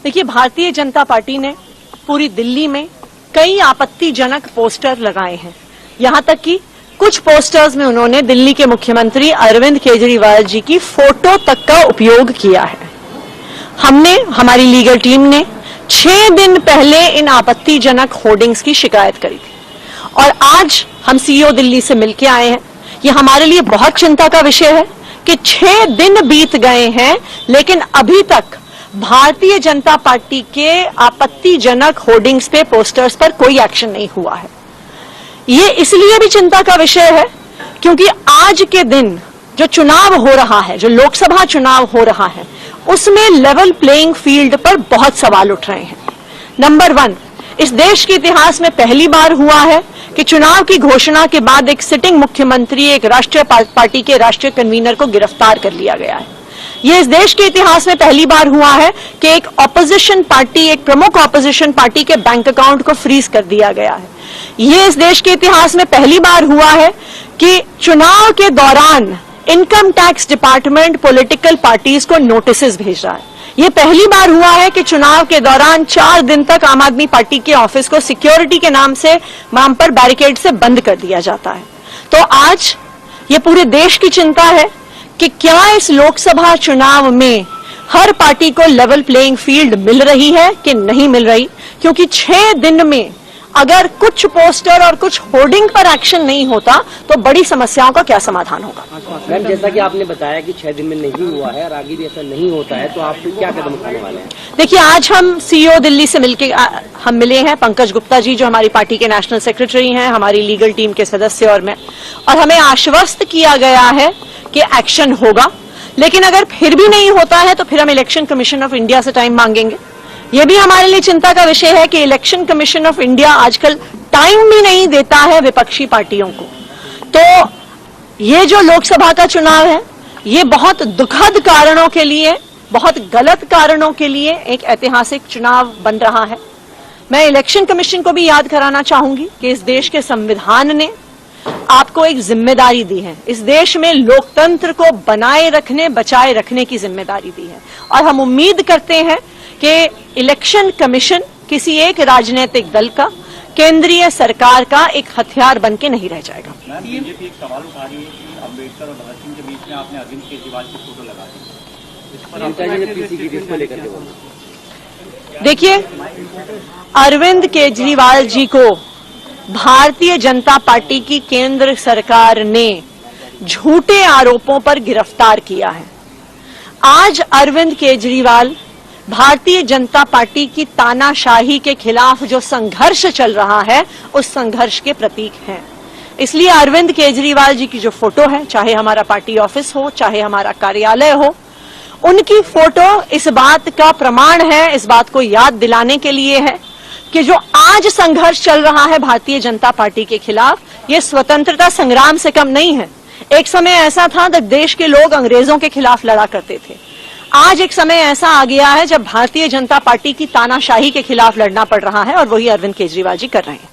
देखिए, भारतीय जनता पार्टी ने पूरी दिल्ली में कई आपत्तिजनक पोस्टर लगाए हैं। यहां तक कि कुछ पोस्टर्स में उन्होंने दिल्ली के मुख्यमंत्री अरविंद केजरीवाल जी की फोटो तक का उपयोग किया है। हमारी लीगल टीम ने 6 दिन पहले इन आपत्तिजनक होर्डिंग्स की शिकायत करी थी और आज हम सीईओ दिल्ली से मिलकर आए हैं। ये हमारे लिए बहुत चिंता का विषय है कि 6 दिन बीत गए हैं लेकिन अभी तक भारतीय जनता पार्टी के आपत्तिजनक होर्डिंग्स पे, पोस्टर्स पर कोई एक्शन नहीं हुआ है। ये इसलिए भी चिंता का विषय है क्योंकि आज के दिन जो चुनाव हो रहा है, जो लोकसभा चुनाव हो रहा है, उसमें लेवल प्लेइंग फील्ड पर बहुत सवाल उठ रहे हैं। नंबर 1, इस देश के इतिहास में पहली बार हुआ है कि चुनाव की घोषणा के बाद एक सिटिंग मुख्यमंत्री, एक राष्ट्रीय पार्टी के राष्ट्रीय कन्वीनर को गिरफ्तार कर लिया गया है। यह इस देश के इतिहास में पहली बार हुआ है कि एक ऑपोजिशन पार्टी, एक प्रमुख ऑपोजिशन पार्टी के बैंक अकाउंट को फ्रीज कर दिया गया है। यह इस देश के इतिहास में पहली बार हुआ है कि चुनाव के दौरान income tax department political parties को नोटिस भेज रहा है। यह पहली बार हुआ है कि चुनाव के दौरान 4 दिन तक आम आदमी पार्टी के ऑफिस को सिक्योरिटी के नाम पर बैरिकेड से बंद कर दिया जाता है। तो आज ये पूरे देश की चिंता है कि क्या इस लोकसभा चुनाव में हर पार्टी को लेवल प्लेइंग फील्ड मिल रही है कि नहीं मिल रही, क्योंकि 6 दिन में अगर कुछ पोस्टर और कुछ होर्डिंग पर एक्शन नहीं होता तो बड़ी समस्याओं का क्या समाधान होगा। मैम, जैसा कि आपने बताया कि 6 दिन में नहीं हुआ है और आगे भी ऐसा नहीं होता है, तो आप क्या कदम उठाने वाले हैं? देखिए, आज हम सीईओ दिल्ली से हम मिले हैं, पंकज गुप्ता जी जो हमारी पार्टी के नेशनल सेक्रेटरी हैं, हमारी लीगल टीम के सदस्य और मैं, और हमें आश्वस्त किया गया है कि एक्शन होगा। लेकिन अगर फिर भी नहीं होता है तो फिर हम इलेक्शन कमीशन ऑफ इंडिया से टाइम मांगेंगे। यह भी हमारे लिए चिंता का विषय है कि इलेक्शन कमीशन ऑफ इंडिया आजकल टाइम भी नहीं देता है विपक्षी पार्टियों को। तो ये जो लोकसभा का चुनाव है, ये बहुत दुखद कारणों के लिए, बहुत गलत कारणों के लिए एक ऐतिहासिक चुनाव बन रहा है। मैं इलेक्शन कमीशन को भी याद कराना चाहूंगी कि इस देश के संविधान ने आपको एक जिम्मेदारी दी है। इस देश में लोकतंत्र को बनाए रखने, बचाए रखने की जिम्मेदारी दी है और हम उम्मीद करते हैं कि इलेक्शन कमीशन किसी एक राजनीतिक दल का, केंद्रीय सरकार का एक हथियार बन के नहीं रह जाएगा। बीजेपी एक सवाल उठा रही है कि अम्बेडकर और भगत सिंह के बीच में आपने अरविंद केजरीवाल की फोटो लगा दी। इस पर देखिए, अरविंद केजरीवाल जी को भारतीय जनता पार्टी की केंद्र सरकार ने झूठे आरोपों पर गिरफ्तार किया है। आज अरविंद केजरीवाल भारतीय जनता पार्टी की तानाशाही के खिलाफ जो संघर्ष चल रहा है, उस संघर्ष के प्रतीक हैं। इसलिए अरविंद केजरीवाल जी की जो फोटो है, चाहे हमारा पार्टी ऑफिस हो, चाहे हमारा कार्यालय हो, उनकी फोटो इस बात का प्रमाण है, इस बात को याद दिलाने के लिए है कि जो आज संघर्ष चल रहा है भारतीय जनता पार्टी के खिलाफ, ये स्वतंत्रता संग्राम से कम नहीं है। एक समय ऐसा था जब देश के लोग अंग्रेजों के खिलाफ लड़ा करते थे। आज एक समय ऐसा आ गया है जब भारतीय जनता पार्टी की तानाशाही के खिलाफ लड़ना पड़ रहा है और वही अरविंद केजरीवाल जी कर रहे हैं।